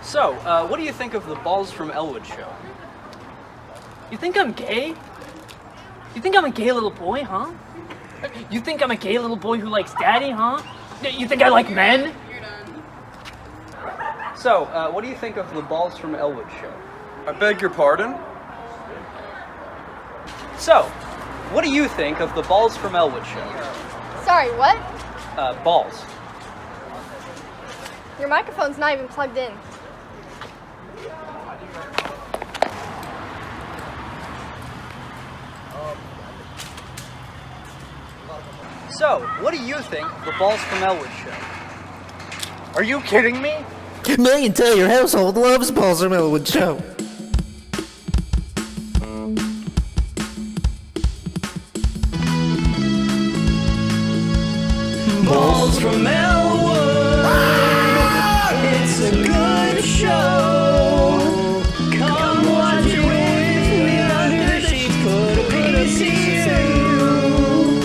So, what do you think of the Balls from Ellwood show? You think I'm gay? You think I'm a gay little boy, huh? You think I'm a gay little boy who likes daddy, huh? You think I like men? So, what do you think of the Balls from Ellwood show? I beg your pardon? So, what do you think of the Balls from Ellwood show? Sorry, what? Balls. Your microphone's not even plugged in. So, what do you think of the Balls from Ellwood show? Are you kidding me? My entire household loves Balls from Ellwood show. Balls from Ellwood. It's a good show. Come watch it with me under the sheets. Put a piece of you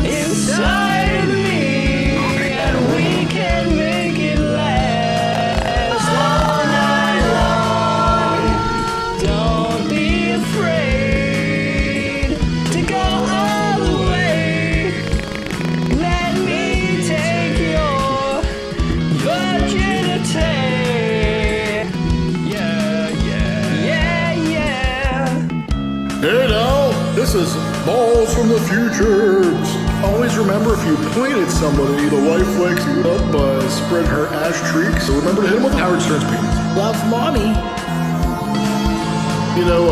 inside of me, and we can make it last all night long. Don't be afraid to go all the way. Let me take your virginity. Yeah. Hey now, this is Balls from the Future. Always remember, if you point at somebody, the wife wakes you up by spreading her ash cheek. So remember to hit him with Howard Stern's penis. Love mommy. You know,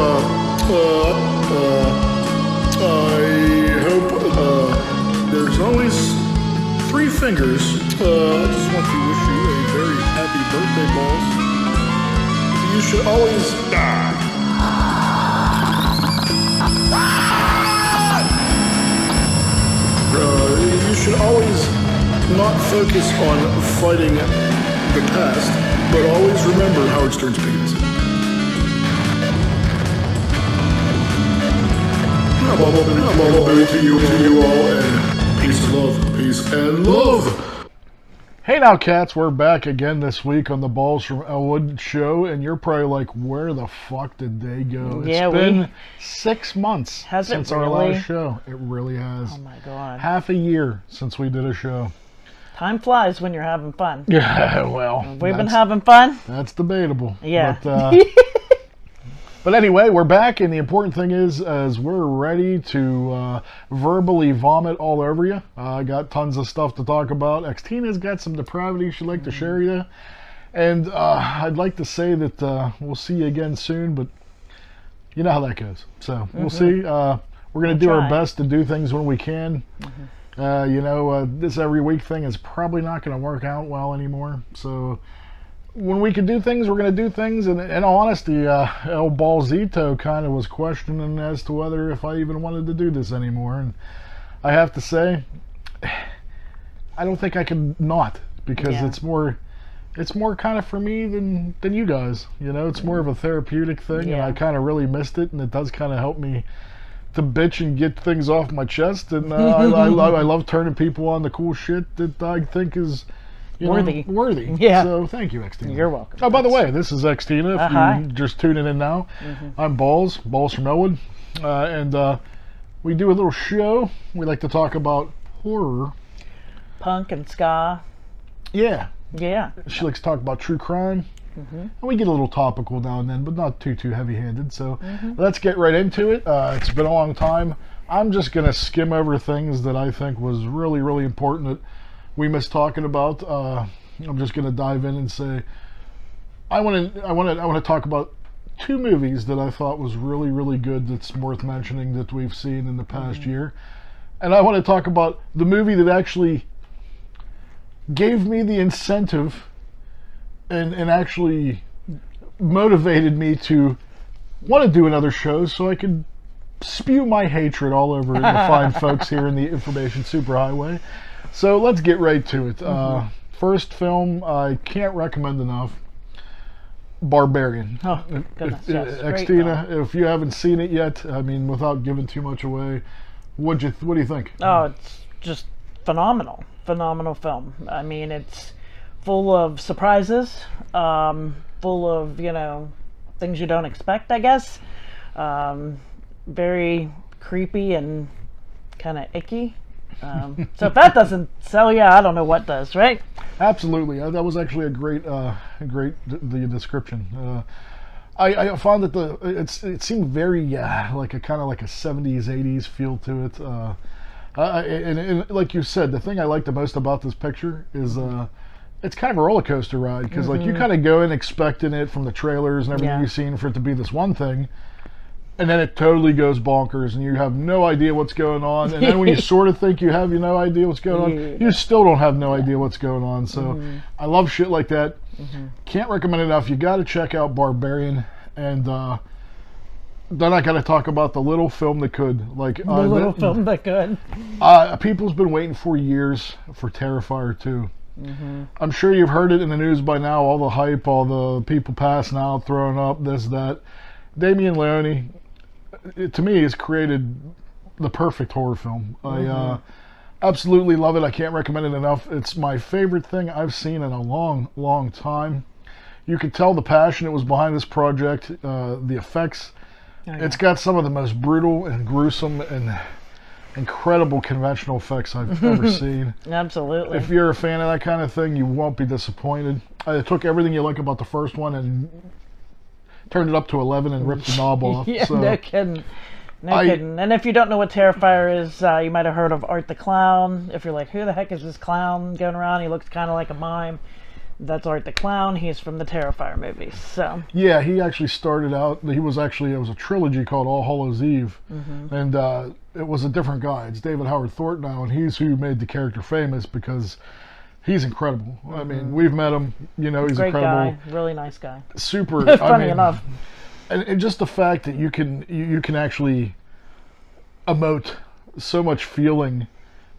I hope there's always three fingers. I just want to wish you a very happy birthday, Balls. You should always. You should always not focus on fighting the past, but always remember Howard Stern's penis. To you all, and peace and love. Hey now, cats, we're back again this week on the Balls from Ellwood show, and you're probably like, where the fuck did they go? Yeah, it's been 6 months Has it since our really? last show. It really has. Oh my god. Half a year since we did a show. Time flies when you're having fun. Yeah, well, We've been having fun. that's debatable. Yeah. But anyway, we're back, and the important thing is we're ready to verbally vomit all over you. I got tons of stuff to talk about. Xtina's got some depravity she'd like to share you. And I'd like to say that we'll see you again soon, but you know how that goes. So we'll see. We're going to do our best to do things when we can. This every week thing is probably not going to work out well anymore. So when we can do things, we're going to do things. And in all honesty, El Balzito kind of was questioning as to whether if I even wanted to do this anymore. And I have to say, I don't think I can not, because it's more kind of for me than you guys. You know, it's more of a therapeutic thing, and I kind of really missed it, and it does kind of help me to bitch and get things off my chest. And I love turning people on the cool shit that I think is worthy. Yeah. So thank you, Xtina. You're welcome. Oh, by the way, this is Xtina. If you're just tuning in now, I'm Balls from Ellwood, and we do a little show. We like to talk about horror, punk and ska. Yeah. Yeah. She likes to talk about true crime. And we get a little topical now and then, but not too heavy-handed. So let's get right into it. It's been a long time. I'm just going to skim over things that I think was really, really important that we missed talking about. I'm just going to dive in and say I want to talk about two movies that I thought was really, really good that's worth mentioning that we've seen in the past year. And I want to talk about the movie that actually gave me the incentive and actually motivated me to want to do another show so I could spew my hatred all over the fine folks here in the information superhighway. So let's get right to it. First film I can't recommend enough, Barbarian. Oh, goodness, yes. Xtina, if you haven't seen it yet, I mean, without giving too much away, what do you think? Oh, it's just phenomenal film. I mean, it's full of surprises, full of, things you don't expect, I guess. Very creepy and kind of icky. So if that doesn't sell you, I don't know what does, right? Absolutely. That was actually a great the description. I found that it seemed very like a kind of like a 70s 80s feel to it. And like you said, the thing I like the most about this picture is it's kind of a roller coaster ride, because like you kind of go in expecting it from the trailers and everything you've seen for it to be this one thing, and then it totally goes bonkers and you have no idea what's going on, and then when you sort of think you have no idea what's going on, you still don't have no idea what's going on. So I love shit like that. Can't recommend it enough. You got to check out Barbarian, and then I got to talk about the little film that could, like The little film that could. People's been waiting for years for Terrifier 2. I'm sure you've heard it in the news by now, all the hype, all the people passing out, throwing up, this, that. Damien Leone, to me, has created the perfect horror film. I absolutely love it. I can't recommend it enough. It's my favorite thing I've seen in a long, long time. You could tell the passion that was behind this project, the effects. It's got some of the most brutal and gruesome and incredible conventional effects I've ever seen. Absolutely. If you're a fan of that kind of thing, you won't be disappointed. It took everything you like about the first one and turned it up to 11 and ripped the knob off. Yeah, So, no kidding. No kidding. And if you don't know what Terrifier is, you might have heard of Art the Clown. If you're like, who the heck is this clown going around? He looks kind of like a mime. That's Art the Clown. He's from the Terrifier movies. So yeah, he actually started out, it was a trilogy called All Hallows Eve. And it was a different guy. It's David Howard Thornton now, and he's who made the character famous because he's incredible. I mean, we've met him. He's great incredible. guy. Really nice guy. Super. Funny enough. And just the fact that you can actually emote so much feeling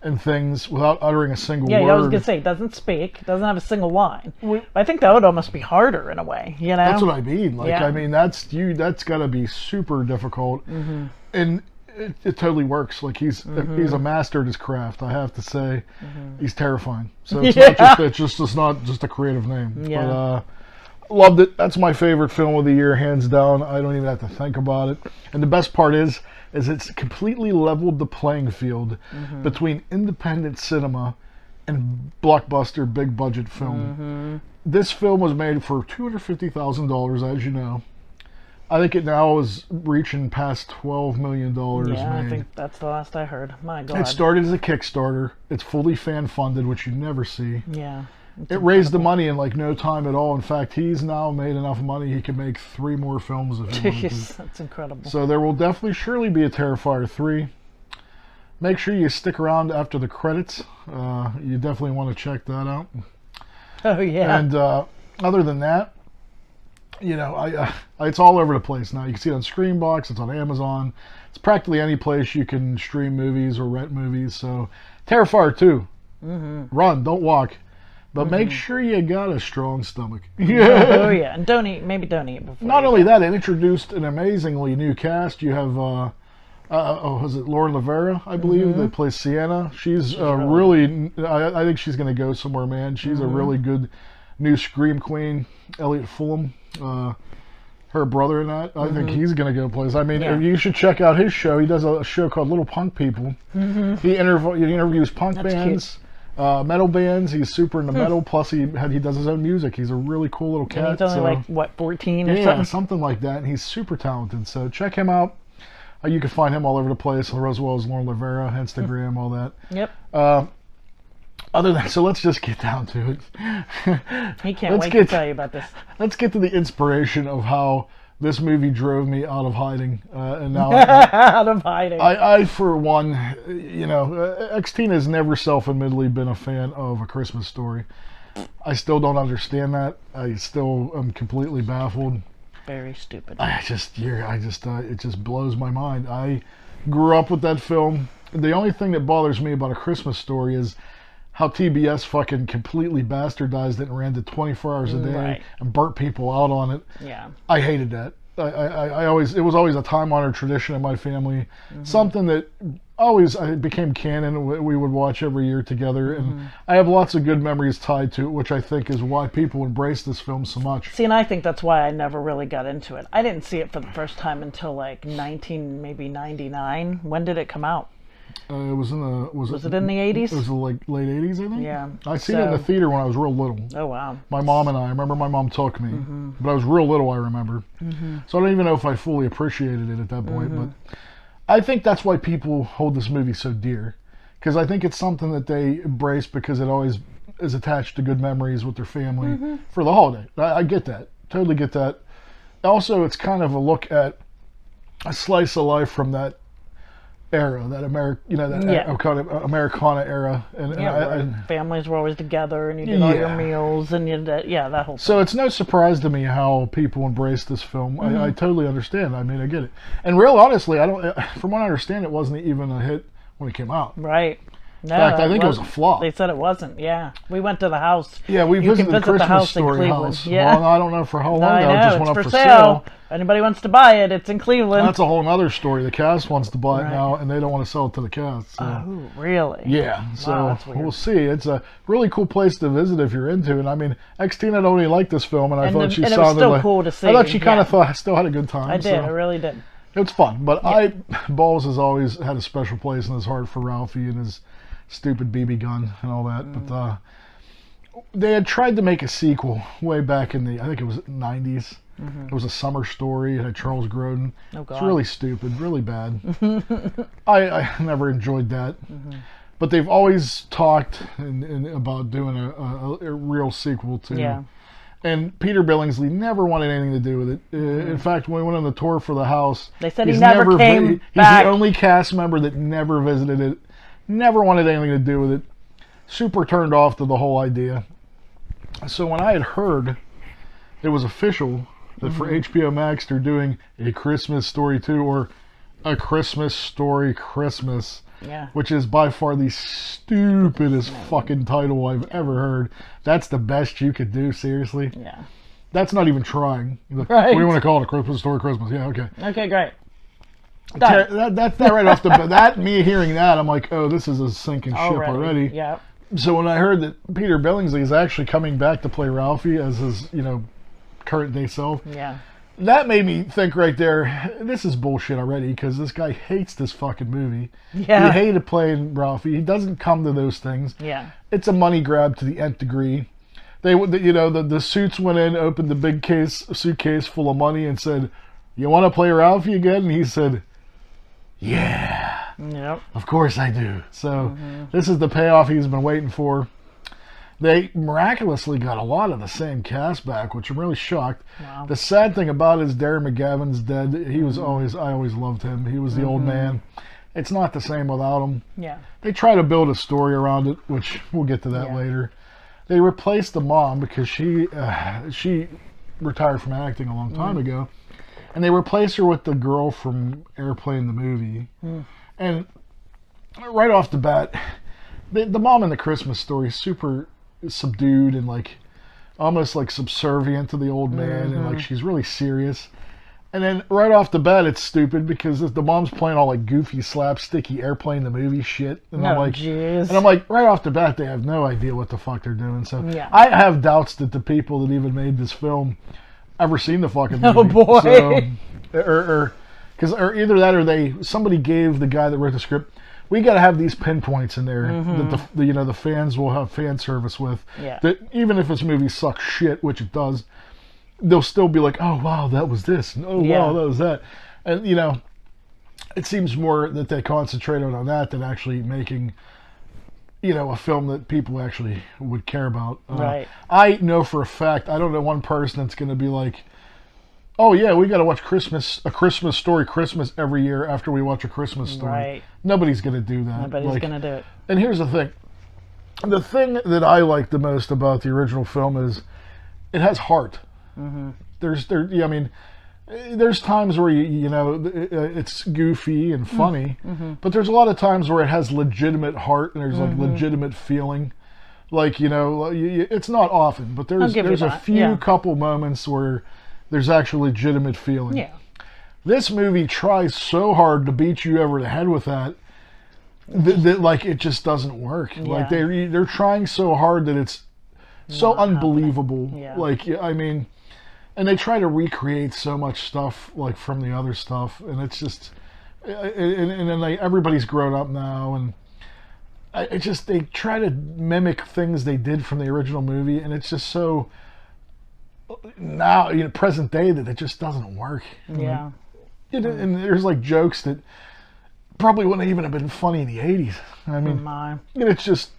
and things without uttering a single word. Yeah, I was gonna say, doesn't speak, doesn't have a single line. I think that would almost be harder in a way, That's what I mean. Like, Yeah. I mean, that's got to be super difficult, and it totally works. Like he's a master at his craft. I have to say, he's terrifying. So it's not just a creative name. Yeah. But loved it. That's my favorite film of the year, hands down. I don't even have to think about it. And the best part is it's completely leveled the playing field between independent cinema and blockbuster big budget film. This film was made for $250,000, as you know. I think it now is reaching past $12 million Yeah, made. I think that's the last I heard. My God. It started as a Kickstarter. It's fully fan funded, which you never see. Yeah. It raised the money in like no time at all. In fact, he's now made enough money he can make 3 more films if he wanted to. That's incredible. So there will definitely surely be a Terrifier 3. Make sure you stick around after the credits. You definitely want to check that out. Oh yeah. And other than that, it's all over the place now. You can see it on Screenbox. It's on Amazon. It's practically any place you can stream movies or rent movies. So Terrifier 2. Run, don't walk. But make sure you got a strong stomach. Oh yeah, and maybe don't eat before. Not only that, it introduced an amazingly new cast. You have, was it Lauren Lavera, I believe, that plays Sienna. She's really, I think she's going to go somewhere, man. She's a really good new Scream Queen. Elliot Fulham, her brother in that. I think he's going to go places. I mean, you should check out his show. He does a show called Little Punk People. He interviews punk bands. Metal bands. He's super into metal. Plus, he does his own music. He's a really cool little cat. And he's only 14 or yeah, something? like that. And he's super talented. So check him out. You can find him all over the place. As well as Lauren Lavera, Instagram, all that. Yep. Other than so, let's just get down to it. He can't wait to tell you about this. Let's get to the inspiration of how this movie drove me out of hiding, and now out of hiding. I for one, Xtina has never self-admittedly been a fan of A Christmas Story. I still don't understand that. I still am completely baffled. Very stupid. It just blows my mind. I grew up with that film. The only thing that bothers me about A Christmas Story is how TBS fucking completely bastardized it and ran to 24 hours a day and burnt people out on it. Yeah. I hated that. it was always a time-honored tradition in my family, something that always became canon. We would watch every year together, and I have lots of good memories tied to it, which I think is why people embrace this film so much. See, and I think that's why I never really got into it. I didn't see it for the first time until like 1999. When did it come out? It was in the Was it in the 80s? It was like late 80s, I think. Yeah. I seen it in the theater when I was real little. Oh wow. My mom and I remember my mom took me, but I was real little. I remember, so I don't even know if I fully appreciated it at that point. But I think that's why people hold this movie so dear, because I think it's something that they embrace because it always is attached to good memories with their family for the holiday. I get that, totally get that. Also, it's kind of a look at a slice of life from that era, that kind of Americana era, and families were always together, and you did all your meals, and you did, that whole thing. So it's no surprise to me how people embrace this film. I totally understand. I mean, I get it. And real honestly, from what I understand, it wasn't even a hit when it came out. Right. No, in fact, I think it was a flop. They said it wasn't. Yeah, we went to the house. Yeah, we visited the Christmas Story house. Yeah. Well, I don't know for how long I now. know, It just it's went up for for sale. Anybody wants to buy it, it's in Cleveland. That's a whole other story. The cast wants to buy it now, and they don't want to sell it to the cast. So. Oh, really? Yeah, so that's weird. we'll see. It's a really cool place to visit if you're into it. I mean, Xtina don't really like this film, and I thought she sounded it was still like, cool to see. I thought she kind of thought still had a good time. I did. I really did. It's fun, but Balls has always had a special place in his heart for Ralphie and his stupid BB gun and all that. But they had tried to make a sequel way back in I think it was 90s. It was a summer story. It had Charles Grodin. Oh, God. It's really stupid, really bad. I never enjoyed that. But they've always talked about doing a real sequel to. Yeah. And Peter Billingsley never wanted anything to do with it. In fact, when we went on the tour for the house, they said he never came He's back. the only cast member that never visited it. Never wanted anything to do with it. Super turned off to the whole idea. So when I had heard it was official that for HBO Max they're doing A Christmas Story 2 or A Christmas Story Christmas, which is by far the stupidest fucking title I've ever heard. That's the best you could do, seriously? Yeah. That's not even trying. Right. What do you want to call it? A Christmas Story Christmas? Yeah, okay. Okay, great. That's right off the bat. Me hearing that, I'm like, oh, this is a sinking ship already. Yeah. So when I heard that Peter Billingsley is actually coming back to play Ralphie as his, current day self, that made me think right there, this is bullshit already, because this guy hates this fucking movie. Yeah. He hated playing Ralphie. He doesn't come to those things. Yeah. It's a money grab to the nth degree. The suits went in, opened the big suitcase full of money, and said, "You want to play Ralphie again?" And he said, "Yeah, yep, of course I do." So this is the payoff he's been waiting for. They miraculously got a lot of the same cast back, which I'm really shocked. Wow. The sad thing about it is Darren McGavin's dead. He was I always loved him. He was the old man. It's not the same without him. Yeah. They try to build a story around it, which we'll get to that later. They replaced the mom because she retired from acting a long time ago. And they replaced her with the girl from Airplane the movie. And right off the bat, the mom in the Christmas Story is super subdued and almost subservient to the old man, and she's really serious. And then right off the bat, it's stupid because the mom's playing all goofy, slapsticky Airplane the movie shit. And I'm like, right off the bat, they have no idea what the fuck they're doing. So I have doubts that the people that even made this film ever seen the fucking movie. Oh boy! So, or either that or somebody gave the guy that wrote the script, we got to have these pinpoints in there that the fans will have fan service with. Yeah. That even if this movie sucks shit, which it does, they'll still be like, oh wow, that was this, and oh wow, that was that, and it seems more that they concentrate on that than actually making a film that people actually would care about. Right. I know for a fact, I don't know one person that's going to be like, oh yeah, we got to watch A Christmas Story Christmas every year after we watch A Christmas Story. Right. Nobody's going to do that. Nobody's going to do it. And here's the thing. The thing that I like the most about the original film is it has heart. There's times where it's goofy and funny, but there's a lot of times where it has legitimate heart and there's legitimate feeling. It's not often, but there's a few couple moments where there's actually legitimate feeling. Yeah. This movie tries so hard to beat you over the head with that, like it just doesn't work. Yeah. Like they're trying so hard that it's so unbelievable. Yeah. Like, I mean, and they try to recreate so much stuff like from the other stuff, and it's just, and then like everybody's grown up now, and they try to mimic things they did from the original movie, and it's just so now, present day, that it just doesn't work. Yeah. And there's like jokes that probably wouldn't even have been funny in the 80s. I mean, it's just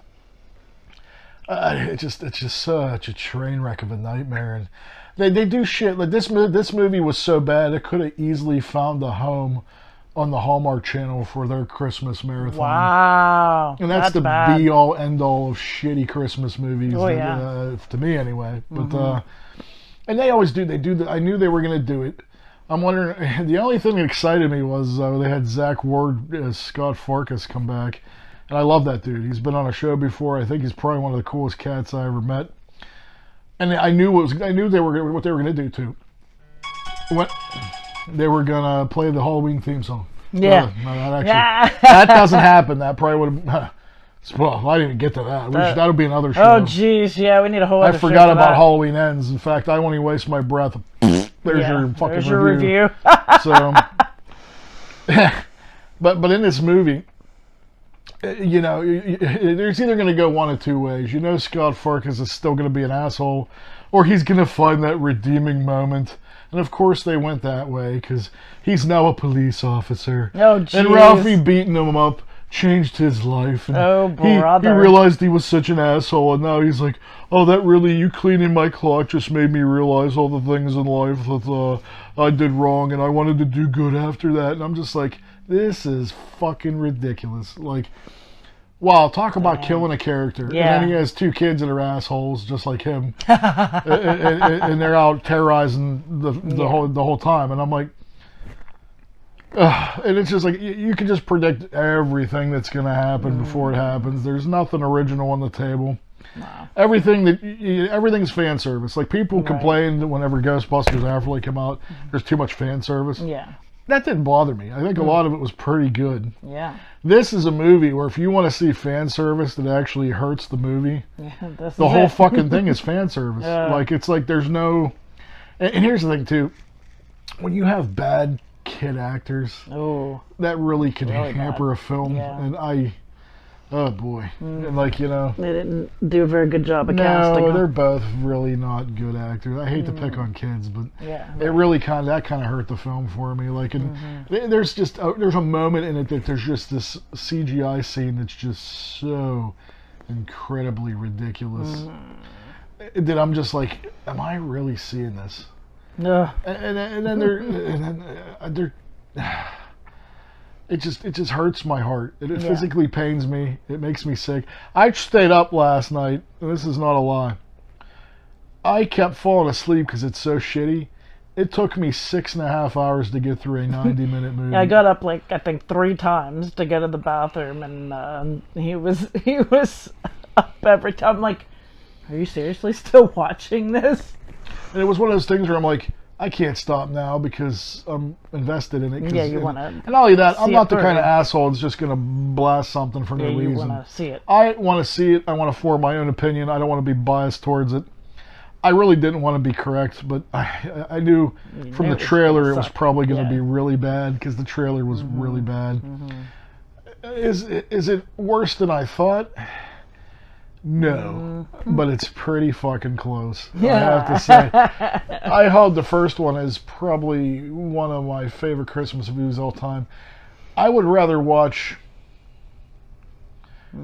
such a train wreck of a nightmare. And they do shit like this movie was so bad it could have easily found a home on the Hallmark Channel for their Christmas marathon. Wow. And that's the bad. be all end all of shitty Christmas movies. Oh, yeah. To me anyway. But and they always do. They do. I knew they were going to do it. I'm wondering. The only thing that excited me was they had Zach Ward as Scott Farkas come back, and I love that dude. He's been on a show before. I think he's probably one of the coolest cats I ever met. And I knew what they were going to do too. What they were going to play the Halloween theme song. Yeah. That doesn't happen. That probably would have. Well, I didn't even get to that. That'll be another show. Oh, jeez. Yeah, we need a whole other show. I forgot about Halloween Ends. In fact, I won't even waste my breath. There's your review. So, but in this movie, there's either going to go one of two ways. Scott Farkas is still going to be an asshole, or he's going to find that redeeming moment. And of course they went that way, because he's now a police officer. Oh, jeez. And Ralphie beating him up changed his life. And oh, brother. He realized he was such an asshole, and now he's like, oh, you cleaning my clock just made me realize all the things in life that I did wrong, and I wanted to do good after that. And I'm just like, this is fucking ridiculous. Like, wow, talk about killing a character. Yeah. And then he has two kids that are assholes, just like him. and they're out terrorizing the whole time. And I'm like, and it's just like, you can just predict everything that's going to happen before it happens. There's nothing original on the table. Wow. Everything's fan service. Like, people complained whenever Ghostbusters Afterlife came out, there's too much fan service. Yeah. That didn't bother me. I think a lot of it was pretty good. Yeah. This is a movie where if you want to see fan service that actually hurts the movie, the whole fucking thing is fan service. Like, it's like there's no... And here's the thing, too. When you have bad kid actors, that really can hamper a film. Yeah. And oh boy. And like, they didn't do a very good job of casting. No, they're both really not good actors. I hate to pick on kids, but it really kind of hurt the film for me. Like, and there's a moment in it that there's just this CGI scene that's just so incredibly ridiculous that I'm just like, am I really seeing this? No. And then they're it just hurts my heart. It physically pains me. It makes me sick. I stayed up last night, and this is not a lie. I kept falling asleep because it's so shitty. It took me 6.5 hours to get through a 90-minute movie. I got up I think 3 times to go to the bathroom, and he was up every time. I'm like, are you seriously still watching this? And it was one of those things where I'm like, I can't stop now because I'm invested in it. Yeah, you want to. And not only that, I'm not the kind of asshole that's just going to blast something for no reason. You want to see it. I want to see it. I want to form my own opinion. I don't want to be biased towards it. I really didn't want to be correct, but I knew from the trailer it was probably going to be really bad, because the trailer was really bad. Is it worse than I thought? No, but it's pretty fucking close. I have to say. I held the first one as probably one of my favorite Christmas movies of all time. I would rather watch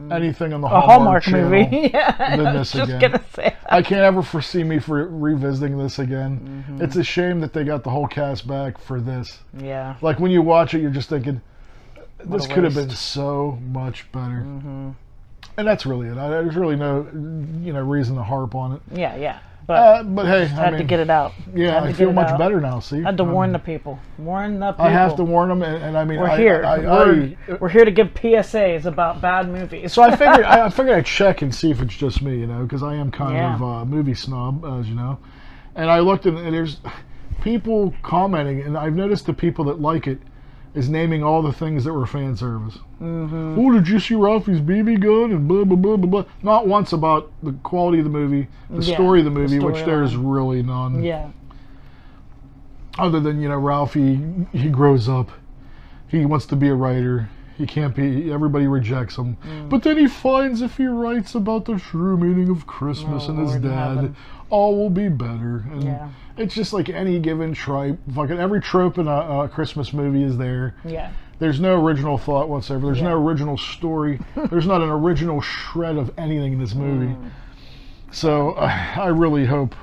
anything on the Hallmark channel movie than this again. Gonna say that. I can't ever foresee me for revisiting this again. It's a shame that they got the whole cast back for this. Yeah. Like, when you watch it, you're just thinking, this could have been so much better. And that's really it. There's really no, reason to harp on it. Yeah. But hey, had to get it out. Yeah, I feel much better now. See, I had to warn the people. I have to warn them, and I mean, we're here. We're here to give PSAs about bad movies. So I figured I'd check and see if it's just me, because I am kind of a movie snob, as you know. And I looked, and people commenting, and I've noticed the people that like it is naming all the things that were fan service. Mm-hmm. Oh, did you see Ralphie's BB gun and blah blah blah blah blah? Not once about the quality of the movie, the story of the movie, which there's really none. Yeah. Other than, you know, Ralphie, he grows up, he wants to be a writer. He can't be. Everybody rejects him, but then he finds if he writes about the true meaning of Christmas and his dad, all will be better. And it's just like any given trope. Fucking every trope in a Christmas movie is there. Yeah. There's no original thought whatsoever. There's no original story. There's not an original shred of anything in this movie. So I really hope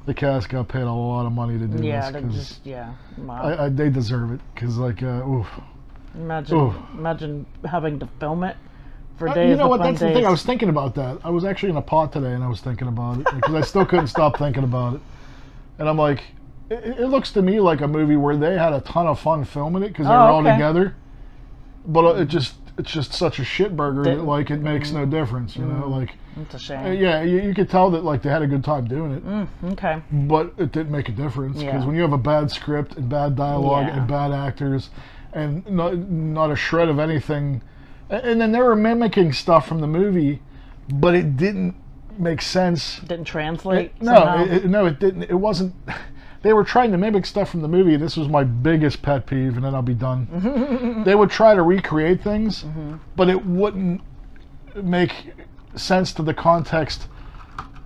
the cast got paid a lot of money to do this. They deserve it. Because like, oof. Imagine having to film it for days. You know what? upon That's days. the thing. I was thinking about that. I was actually in a pot today, and I was thinking about it because I still couldn't stop thinking about it. And I'm like, it looks to me like a movie where they had a ton of fun filming it because they were all together. But it's just such a shitburger that like it makes no difference. You know, like it's a shame. Yeah, you could tell that like they had a good time doing it. Okay. But it didn't make a difference because when you have a bad script and bad dialogue and bad actors. And not a shred of anything. And then they were mimicking stuff from the movie, but it didn't make sense. Didn't translate? No, it didn't. It wasn't. They were trying to mimic stuff from the movie. This was my biggest pet peeve, and then I'll be done. They would try to recreate things, but it wouldn't make sense to the context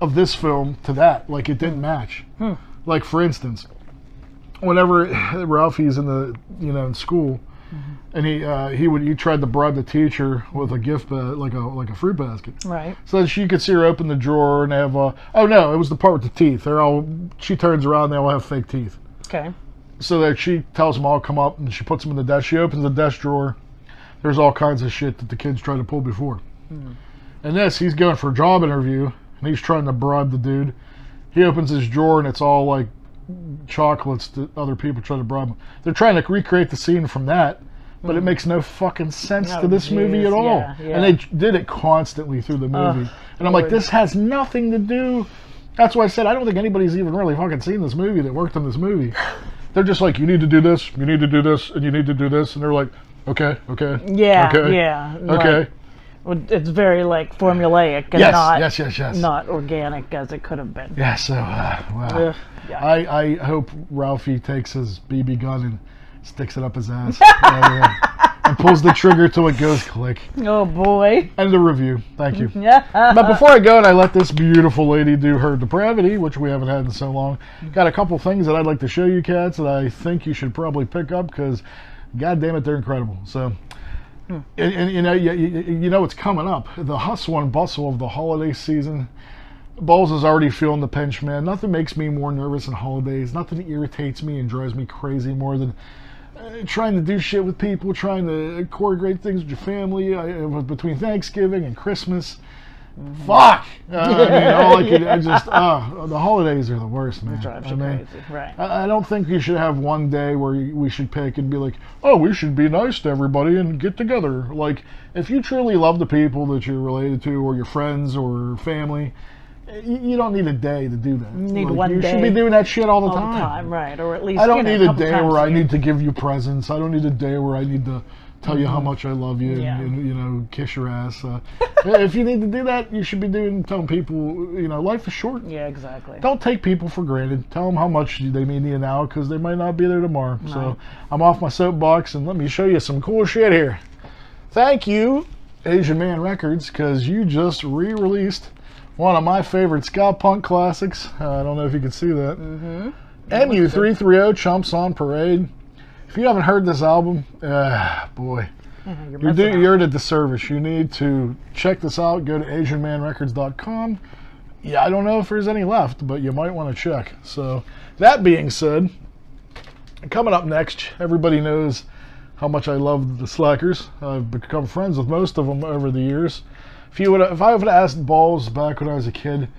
of this film to that. Like, it didn't match. Like, for instance, whenever Ralphie's in the in school, and he tried to bribe the teacher with a gift like a fruit basket, right? So that she could see her open the drawer and have oh no, it was the part with the teeth. She turns around, they all have fake teeth. Okay. So that she tells them all come up and she puts them in the desk. She opens the desk drawer. There's all kinds of shit that the kids tried to pull before. And he's going for a job interview and he's trying to bribe the dude. He opens his drawer and it's all like chocolates that other people try to bribe him. They're trying to recreate the scene from that, but it makes no fucking sense to this movie at all. And they did it constantly through the movie. And I'm like, this has nothing to do. That's why I said I don't think anybody's even really fucking seen this movie that worked on this movie. They're just like, you need to do this, you need to do this, and you need to do this, and they're like, okay. Okay. It's very like formulaic and yes. not organic as it could have been. Yeah, so I hope Ralphie takes his BB gun and sticks it up his ass and pulls the trigger till it goes click. Oh boy. End the review. Thank you. But before I go and I let this beautiful lady do her depravity, which we haven't had in so long, got a couple things that I'd like to show you cats that I think you should probably pick up because, god damn it, they're incredible. So. And you know it's coming up. The hustle and bustle of the holiday season. Balls is already feeling the pinch, man. Nothing makes me more nervous than holidays. Nothing irritates me and drives me crazy more than trying to do shit with people, trying to coordinate things with your family between Thanksgiving and Christmas. Fuck! The holidays are the worst, man. It drives you crazy, right? I don't think you should have one day where we should pick and be like, oh, we should be nice to everybody and get together. Like, if you truly love the people that you're related to, or your friends or family, you don't need a day to do that. You need one day. You should be doing that shit all the time. Right? Or at least I don't need a day where I need need to give you presents. I don't need a day where I need to tell you how much I love you and kiss your ass. If you need to do that, you should be telling people, life is short. Yeah, exactly. Don't take people for granted. Tell them how much they mean to you now because they might not be there tomorrow. Right. So I'm off my soapbox and let me show you some cool shit here. Thank you, Asian Man Records, because you just re-released one of my favorite ska punk classics. I don't know if you can see that. MU330 Chumps on Parade. If you haven't heard this album, boy, you're at a disservice. You need to check this out. Go to AsianManRecords.com. Yeah, I don't know if there's any left, but you might want to check. So, that being said, coming up next, everybody knows how much I love the Slackers. I've become friends with most of them over the years. If I would have asked Balls back when I was a kid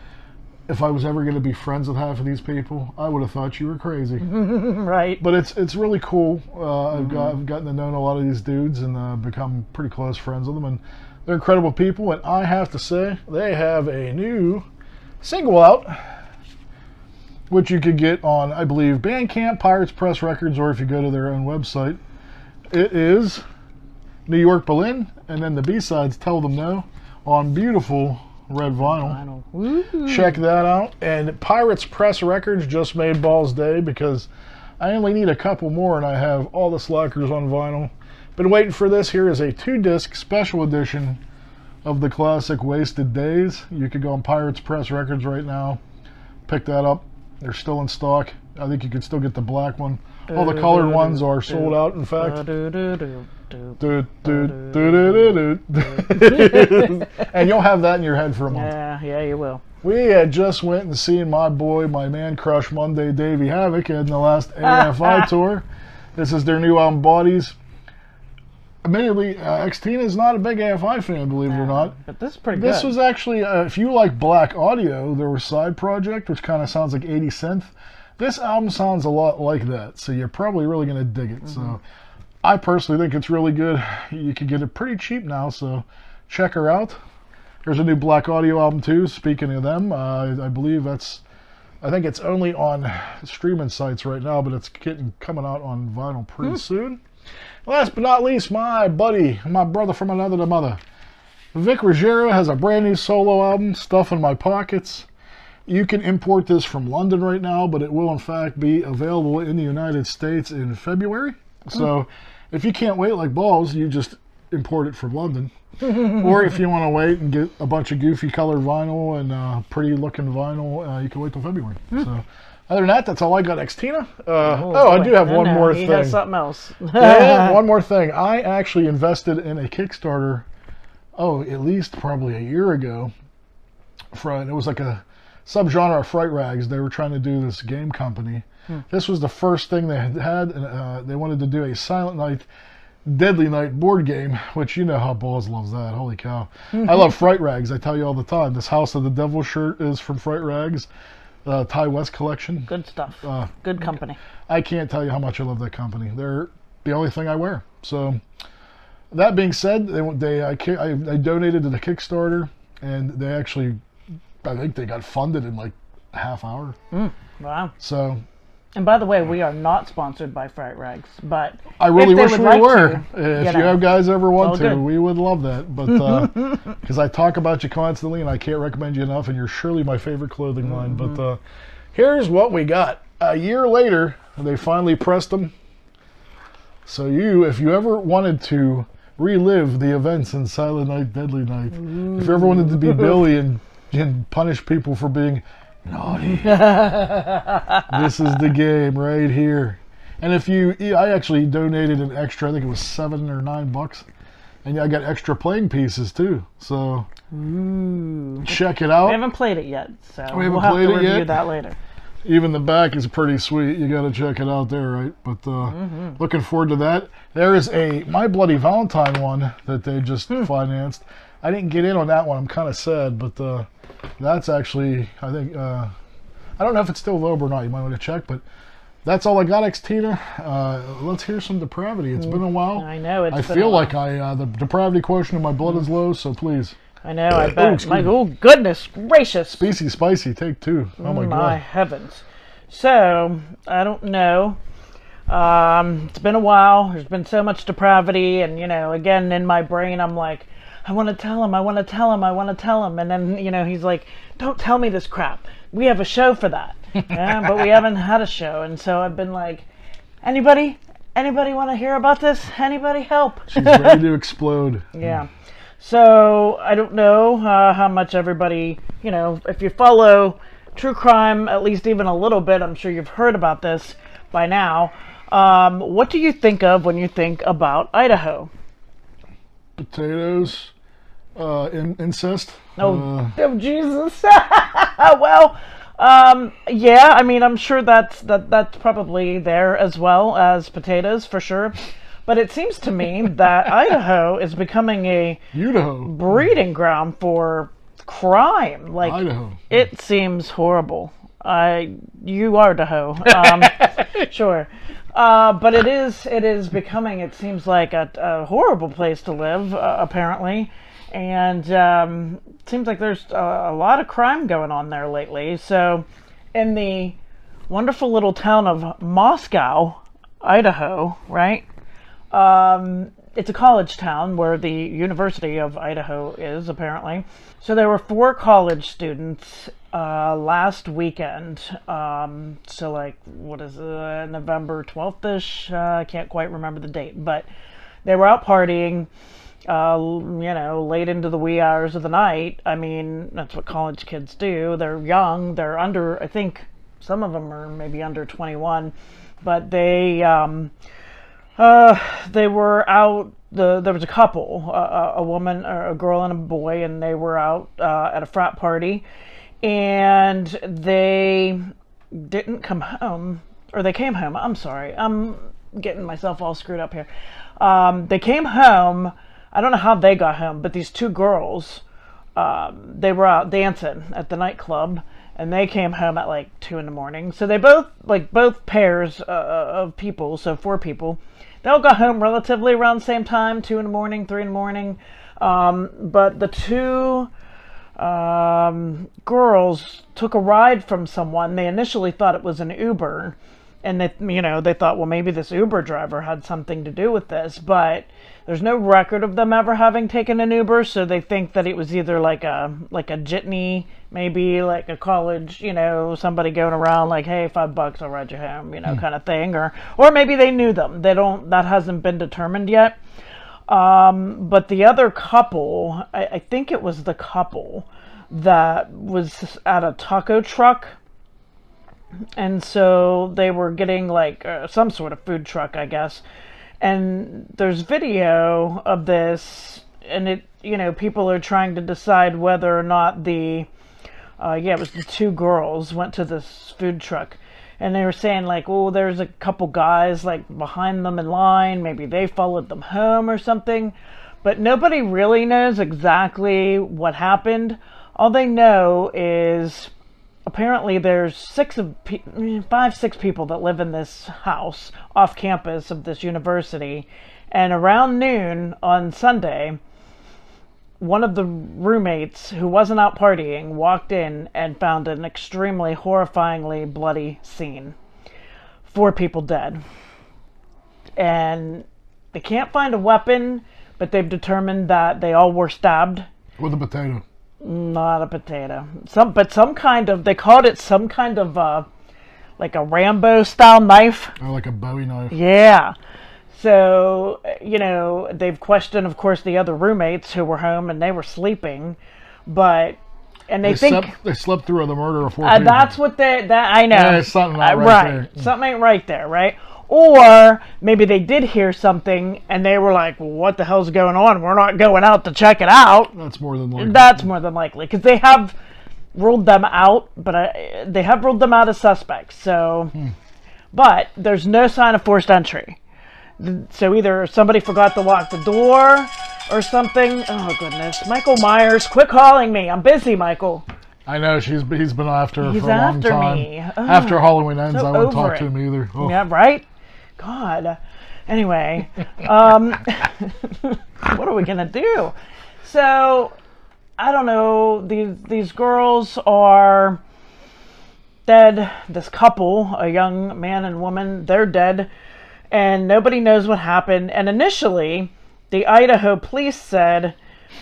if I was ever going to be friends with half of these people, I would have thought you were crazy. Right. But it's really cool. I've gotten to know a lot of these dudes and become pretty close friends with them. And they're incredible people. And I have to say, they have a new single out. which you could get on, I believe, Bandcamp, Pirates Press Records, or if you go to their own website. It is New York, Berlin, and then the B-sides, Tell Them No, on beautiful red vinyl. Check that out. And Pirates Press Records just made Balls Day because I only need a couple more and I have all the Slackers on vinyl. Been waiting for this. Here is a 2-disc special edition of the classic Wasted Days. You could go on Pirates Press Records right now, pick that up. They're still in stock. I think you can still get the black one. All the colored ones are sold out, in fact. And you'll have that in your head for a month. Yeah, you will. We had just went and seen my boy, my man crush Monday, Davey Havoc, in the last AFI tour. This is their new album, Bodies. Admittedly, Xtina is not a big AFI fan, believe it or not. But this is pretty good. This was actually, if you like black audio, there was Side Project, which kind of sounds like 80 synth. This album sounds a lot like that, so you're probably really going to dig it. So I personally think it's really good. You can get it pretty cheap now, so check her out. There's a new Black Audio album too. Speaking of them, I believe I think it's only on streaming sites right now, but it's coming out on vinyl pretty soon. Last but not least, my buddy, my brother from another mother, Vic Ruggiero has a brand new solo album, Stuff in My Pockets. You can import this from London right now, but it will in fact be available in the United States in February. So if you can't wait like balls, you just import it from London. Or if you want to wait and get a bunch of goofy colored vinyl and pretty looking vinyl, you can wait till February. So other than that, that's all I got. Xtina. I do have one more thing. He has something else. Yeah, one more thing. I actually invested in a Kickstarter, at least probably a year ago. It was like a subgenre of Fright Rags. They were trying to do this game company. This was the first thing they had, and they wanted to do a Silent Night, Deadly Night board game, which you know how Balls loves that. Holy cow. I love Fright Rags. I tell you all the time. This House of the Devil shirt is from Fright Rags. Ty West collection. Good stuff. Good company. I can't tell you how much I love that company. They're the only thing I wear. So that being said, I donated to the Kickstarter, and they actually, I think they got funded in like a half hour. Wow. So. And by the way, we are not sponsored by Fright Rags, but I really wish we were. To, if you have guys ever want to, we would love that. But because I talk about you constantly, and I can't recommend you enough, and you're surely my favorite clothing line. But here's what we got. A year later, they finally pressed them. So if you ever wanted to relive the events in Silent Night, Deadly Night, if you ever wanted to be Billy and punish people for being naughty, this is the game right here. And I actually donated an extra, I think it was $7 or $9, and I got extra playing pieces too. So check it out. We haven't played it yet, so we'll have to review that later. Even the back is pretty sweet. You got to check it out there, right? But looking forward to that. There is a My Bloody Valentine one that they just financed. I didn't get in on that one. I'm kind of sad, but that's actually, I think, I don't know if it's still available or not. You might want to check, but that's all I got, Xtina. Let's hear some Depravity. It's been a while. I know. I feel like the Depravity quotient of my blood is low, so please. I know, I bet. Oh, goodness gracious. Species Spicy, take 2. Oh, my God. My heavens. So, I don't know. It's been a while. There's been so much depravity, and, again, in my brain, I'm like, I want to tell him, I want to tell him, I want to tell him. And then, he's like, don't tell me this crap. We have a show for that. Yeah, but we haven't had a show. And so I've been like, anybody want to hear about this? Anybody help? She's ready to explode. Yeah. So I don't know how much everybody, if you follow true crime, at least even a little bit, I'm sure you've heard about this by now. What do you think of when you think about Idaho? Potatoes, incest. Oh Jesus! Well, yeah. I mean, I'm sure that's probably there as well as potatoes for sure. But it seems to me that Idaho is becoming a breeding ground for crime. Like Idaho. It seems horrible. You are Idaho. Sure. But it is becoming, it seems like a horrible place to live, apparently. And it seems like there's a lot of crime going on there lately. So in the wonderful little town of Moscow, Idaho, right? It's a college town where the University of Idaho is, apparently. So there were 4 college students last weekend. So like, what is it, November 12th-ish? I can't quite remember the date, but they were out partying, late into the wee hours of the night. I mean, that's what college kids do. They're young. They're under, I think some of them are maybe under 21, but they were out. There was a couple, a woman, a girl, and a boy, and they were out at a frat party, and they didn't come home, or they came home. I'm sorry, I'm getting myself all screwed up here. They came home. I don't know how they got home, but these 2 girls, they were out dancing at the nightclub, and they came home at like 2 in the morning. So they both pairs of people, so 4 people. They all got home relatively around the same time, 2 in the morning, 3 in the morning. But the 2 girls took a ride from someone. They initially thought it was an Uber, and they thought, well, maybe this Uber driver had something to do with this, but there's no record of them ever having taken an Uber, so they think that it was either like a jitney, maybe like a college, somebody going around like, hey, $5, I'll ride you home, kind of thing, or maybe they knew them. That hasn't been determined yet. But the other couple, I think it was the couple that was at a taco truck. And so they were getting like some sort of food truck, I guess. And there's video of this, and it, people are trying to decide whether or not it was the 2 girls went to this food truck. And they were saying like, oh, there's a couple guys like behind them in line. Maybe they followed them home or something. But nobody really knows exactly what happened. All they know is apparently there's 5-6 people that live in this house off campus of this university. And around noon on Sunday, one of the roommates who wasn't out partying walked in and found an extremely horrifyingly bloody scene. 4 people dead. And they can't find a weapon, but they've determined that they all were stabbed. With a potato. Not a potato. Some kind of, they called it some kind of, like a Rambo style knife. Or like a Bowie knife. Yeah. So, they've questioned, of course, the other roommates who were home and they were sleeping, and they think they slept through the murder of 4 people. That's what I know. Yeah, something not right there. Something ain't right there, right? Or maybe they did hear something and they were like, well, what the hell's going on? We're not going out to check it out. That's more than likely. That's more than likely, because they have ruled them out, but they have ruled them out as suspects. So, but there's no sign of forced entry. So either somebody forgot to lock the door or something. Oh, goodness. Michael Myers, quit calling me. I'm busy, Michael. I know, he's been after her He's for a long after time. me. After Halloween ends, so I won't over talk to it. him either. Oh. Yeah, right? God. Anyway, what are we going to do? So, I don't know. These girls are dead. This couple, a young man and woman, they're dead. And nobody knows what happened. And initially, the Idaho police said,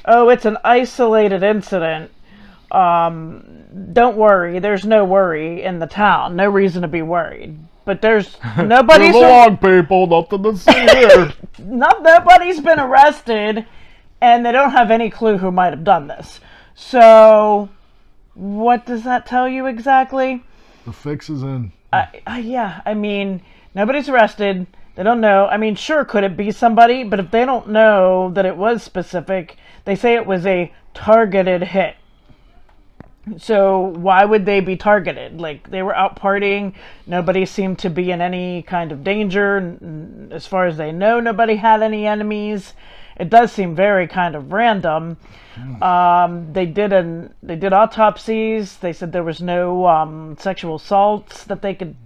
oh, it's an isolated incident. Don't worry. There's no worry in the town. No reason to be worried. But there's nobody's... Move along, people. Nothing to see here. Nobody's been arrested. And they don't have any clue who might have done this. So, what does that tell you exactly? The fix is in. Yeah, I mean... Nobody's arrested. They don't know. I mean, sure, could it be somebody? But if they don't know that it was specific, they say it was a targeted hit. So why would they be targeted? Like, they were out partying. Nobody seemed to be in any kind of danger. As far as they know, nobody had any enemies. It does seem very kind of random. They did autopsies. They said there was no sexual assaults that they could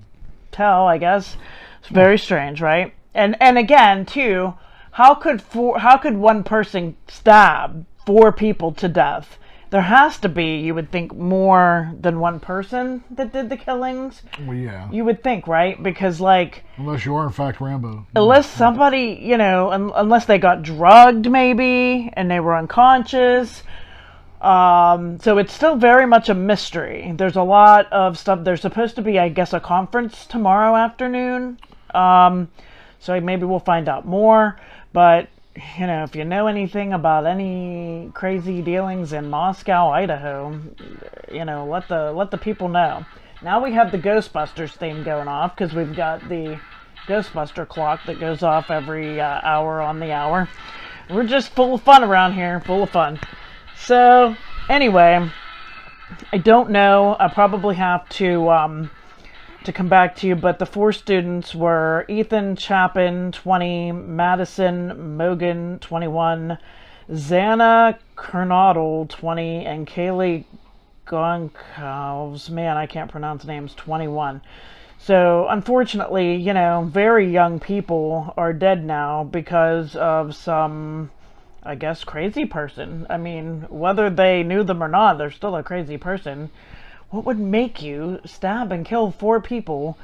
tell, I guess. It's very strange, right? And again, too, how could one person stab 4 people to death there has to be, you would think, more than one person that did the killings. Well, yeah. You would think, right? Because, like... Unless you are, in fact, Rambo. Unless somebody, unless they got drugged, maybe, and they were unconscious. So it's still very much a mystery. There's a lot of stuff. There's supposed to be, I guess, a conference tomorrow afternoon. So maybe we'll find out more. But... if you know anything about any crazy dealings in Moscow, Idaho, let the people know. Now we have the Ghostbusters theme going off because we've got the Ghostbuster clock that goes off every hour on the hour. We're just full of fun around here, full of fun. So, anyway, I don't know. I probably have to come back to you, but the 4 students were Ethan Chapin, 20, Madison Mogan, 21, Xana Kernodle, 20, and Kaylee Goncalves, man, I can't pronounce names, 21. So, unfortunately, very young people are dead now because of some, I guess, crazy person. I mean, whether they knew them or not, they're still a crazy person. What would make you stab and kill 4 people?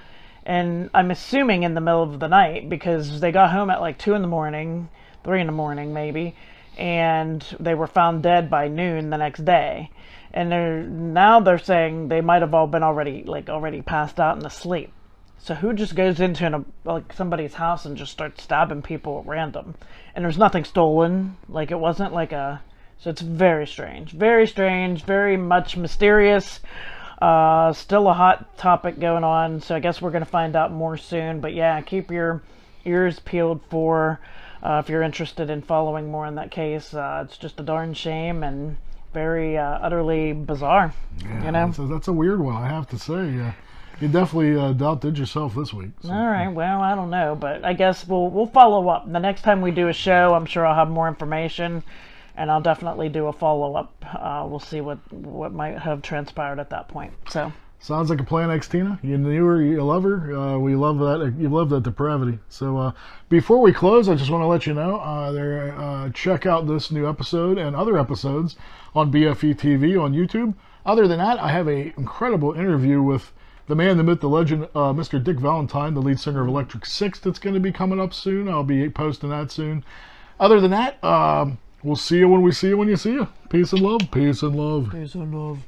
And I'm assuming in the middle of the night because they got home at like 2 in the morning, 3 in the morning maybe, and they were found dead by noon the next day. And now they're saying they might have all been already passed out and asleep. So who just goes into somebody's house and just starts stabbing people at random? And there's nothing stolen. Like it wasn't like a... So it's very strange, very much mysterious. Still a hot topic going on, so I guess we're going to find out more soon. But yeah, keep your ears peeled for if you're interested in following more in that case. It's just a darn shame and very utterly bizarre. Yeah, that's a weird one, I have to say. You definitely outdid yourself this week. So. All right, well, I don't know, but I guess we'll follow up. The next time we do a show, I'm sure I'll have more information. And I'll definitely do a follow-up. We'll see what might have transpired at that point. So sounds like a plan, Xtina. You knew her, you love her. We love that. You love that depravity. So before we close, I just want to let you know check out this new episode and other episodes on BFE TV on YouTube. Other than that, I have an incredible interview with the man, the myth, the legend, Mr. Dick Valentine, the lead singer of Electric Six. That's going to be coming up soon. I'll be posting that soon. Other than that. We'll see you when we see you when you see you. Peace and love. Peace and love. Peace and love.